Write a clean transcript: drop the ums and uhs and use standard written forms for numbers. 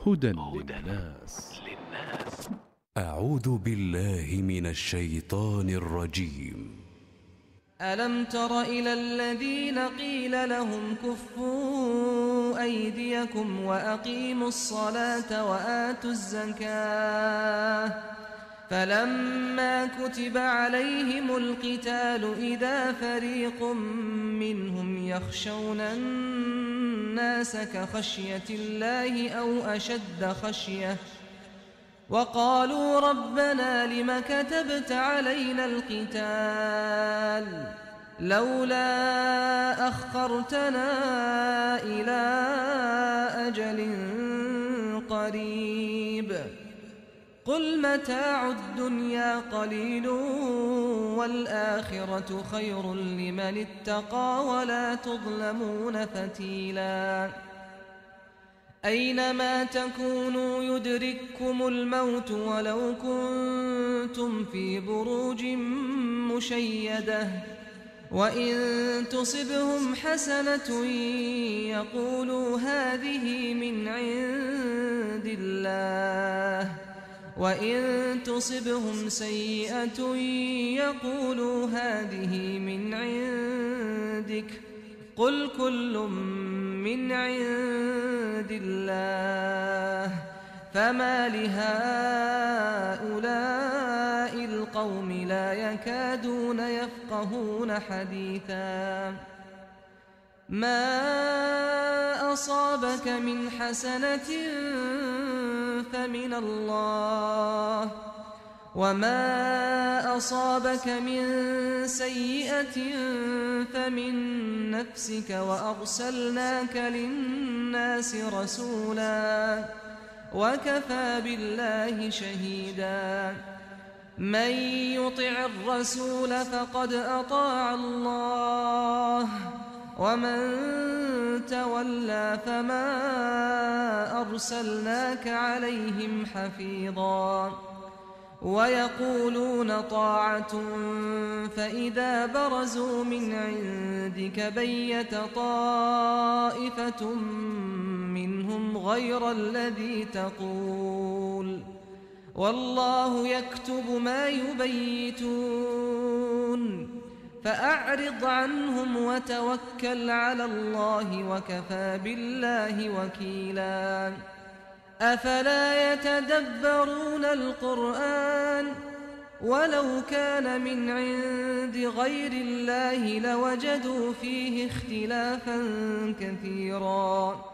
هدى للناس. أعوذ بالله من الشيطان الرجيم. ألم تر إلى الذين قيل لهم كفوا أيديكم وأقيموا الصلاة وآتوا الزكاة فلما كتب عليهم القتال إذا فريق منهم يخشون الناس كخشية الله أو أشد خشية وقالوا ربنا لم كتبت علينا القتال لولا أخرتنا إلى أجل قريب قل متاع الدنيا قليل والآخرة خير لمن اتقى ولا تظلمون فتيلا أينما تكونوا يدرككم الموت ولو كنتم في بروج مشيدة وإن تصبهم حسنة يقولوا هذه من عند الله وإن تصبهم سيئة يقولوا هذه من عندك قل كل من عند الله فما لهؤلاء القوم لا يكادون يفقهون حديثا ما أصابك من حسنة فمن الله وما أصابك من سيئة فمن نفسك وأرسلناك للناس رسولا وكفى بالله شهيدا من يطع الرسول فقد أطاع الله ومن تولى فما أرسلناك عليهم حفيظا ويقولون طاعة فإذا برزوا من عندك بيت طائفة منهم غير الذي تقول والله يكتب ما يبيتون فأعرض عنهم وتوكل على الله وكفى بالله وكيلا أفلا يتدبرون القرآن ولو كان من عند غير الله لوجدوا فيه اختلافا كثيرا